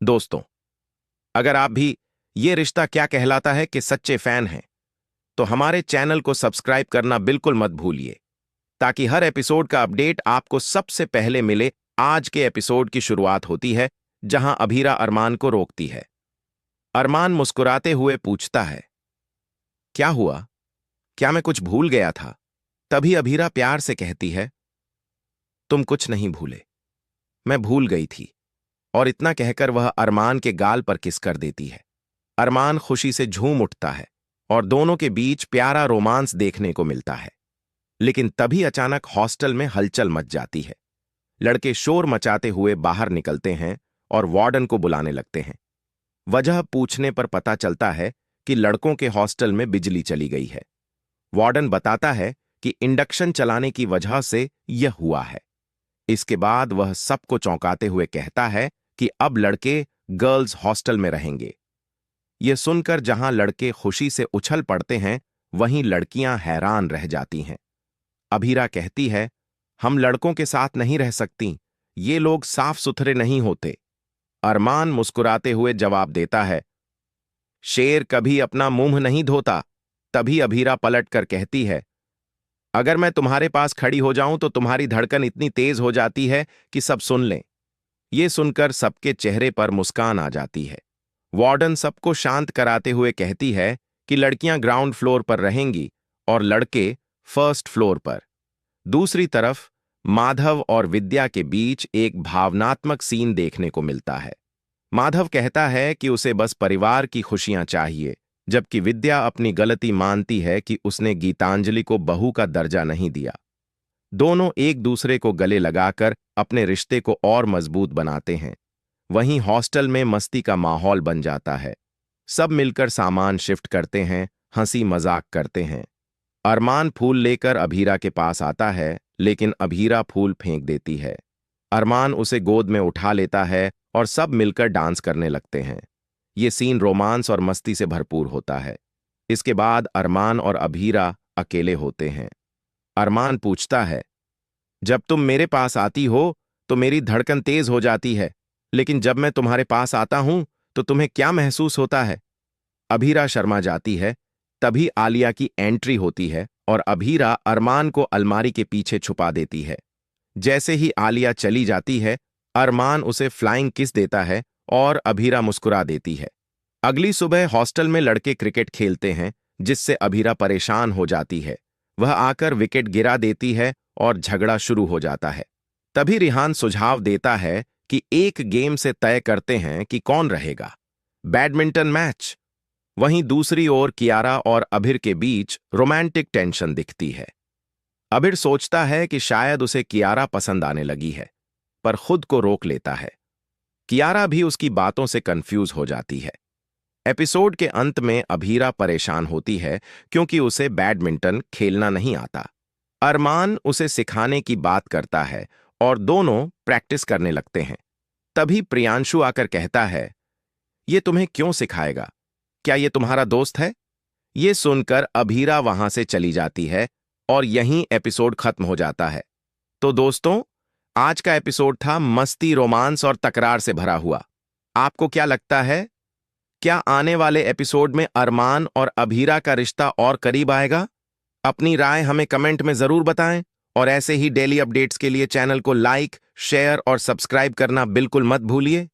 दोस्तों, अगर आप भी ये रिश्ता क्या कहलाता है कि सच्चे फैन हैं, तो हमारे चैनल को सब्सक्राइब करना बिल्कुल मत भूलिए, ताकि हर एपिसोड का अपडेट आपको सबसे पहले मिले। आज के एपिसोड की शुरुआत होती है जहां अभीरा अरमान को रोकती है। अरमान मुस्कुराते हुए पूछता है, क्या हुआ? क्या मैं कुछ भूल गया था? तभी अभीरा प्यार से कहती है, तुम कुछ नहीं भूले, मैं भूल गई थी। और इतना कहकर वह अरमान के गाल पर किस कर देती है। अरमान खुशी से झूम उठता है और दोनों के बीच प्यारा रोमांस देखने को मिलता है। लेकिन तभी अचानक हॉस्टल में हलचल मच जाती है। लड़के शोर मचाते हुए बाहर निकलते हैं और वार्डन को बुलाने लगते हैं। वजह पूछने पर पता चलता है कि लड़कों के हॉस्टल में बिजली चली गई है। वार्डन बताता है कि इंडक्शन चलाने की वजह से यह हुआ है। इसके बाद वह सबको चौंकाते हुए कहता है कि अब लड़के गर्ल्स हॉस्टल में रहेंगे। यह सुनकर जहां लड़के खुशी से उछल पड़ते हैं, वहीं लड़कियां हैरान रह जाती हैं। अभीरा कहती है, हम लड़कों के साथ नहीं रह सकती, ये लोग साफ सुथरे नहीं होते। अरमान मुस्कुराते हुए जवाब देता है, शेर कभी अपना मुंह नहीं धोता। तभी अभीरा पलट कर कहती है, अगर मैं तुम्हारे पास खड़ी हो जाऊं तो तुम्हारी धड़कन इतनी तेज हो जाती है कि सब सुन लें। ये सुनकर सबके चेहरे पर मुस्कान आ जाती है। वार्डन सबको शांत कराते हुए कहती है कि लड़कियां ग्राउंड फ्लोर पर रहेंगी और लड़के फर्स्ट फ्लोर पर। दूसरी तरफ माधव और विद्या के बीच एक भावनात्मक सीन देखने को मिलता है। माधव कहता है कि उसे बस परिवार की खुशियां चाहिए, जबकि विद्या अपनी गलती मानती है कि उसने गीतांजलि को बहू का दर्जा नहीं दिया। दोनों एक दूसरे को गले लगाकर अपने रिश्ते को और मजबूत बनाते हैं। वहीं हॉस्टल में मस्ती का माहौल बन जाता है। सब मिलकर सामान शिफ्ट करते हैं, हंसी मजाक करते हैं। अरमान फूल लेकर अभीरा के पास आता है, लेकिन अभीरा फूल फेंक देती है। अरमान उसे गोद में उठा लेता है और सब मिलकर डांस करने लगते हैं। ये सीन रोमांस और मस्ती से भरपूर होता है। इसके बाद अरमान और अभीरा अकेले होते हैं। अरमान पूछता है, जब तुम मेरे पास आती हो तो मेरी धड़कन तेज हो जाती है, लेकिन जब मैं तुम्हारे पास आता हूं तो तुम्हें क्या महसूस होता है? अभीरा शर्मा जाती है। तभी आलिया की एंट्री होती है और अभीरा अरमान को अलमारी के पीछे छुपा देती है। जैसे ही आलिया चली जाती है, अरमान उसे फ्लाइंग किस देता है और अभीरा मुस्कुरा देती है। अगली सुबह हॉस्टल में लड़के क्रिकेट खेलते हैं, जिससे अभीरा परेशान हो जाती है। वह आकर विकेट गिरा देती है और झगड़ा शुरू हो जाता है। तभी रिहान सुझाव देता है कि एक गेम से तय करते हैं कि कौन रहेगा, बैडमिंटन मैच। वहीं दूसरी ओर कियारा और अभिर के बीच रोमांटिक टेंशन दिखती है। अभिर सोचता है कि शायद उसे कियारा पसंद आने लगी है, पर खुद को रोक लेता है। कियारा भी उसकी बातों से कंफ्यूज हो जाती है। एपिसोड के अंत में अभीरा परेशान होती है क्योंकि उसे बैडमिंटन खेलना नहीं आता। अरमान उसे सिखाने की बात करता है और दोनों प्रैक्टिस करने लगते हैं। तभी प्रियांशु आकर कहता है, ये तुम्हें क्यों सिखाएगा? क्या ये तुम्हारा दोस्त है? ये सुनकर अभीरा वहां से चली जाती है और यहीं एपिसोड खत्म हो जाता है। तो दोस्तों, आज का एपिसोड था मस्ती, रोमांस और तकरार से भरा हुआ। आपको क्या लगता है? क्या आने वाले एपिसोड में अरमान और अभीरा का रिश्ता और करीब आएगा? अपनी राय हमें कमेंट में जरूर बताएं और ऐसे ही डेली अपडेट्स के लिए चैनल को लाइक, शेयर और सब्सक्राइब करना बिल्कुल मत भूलिए।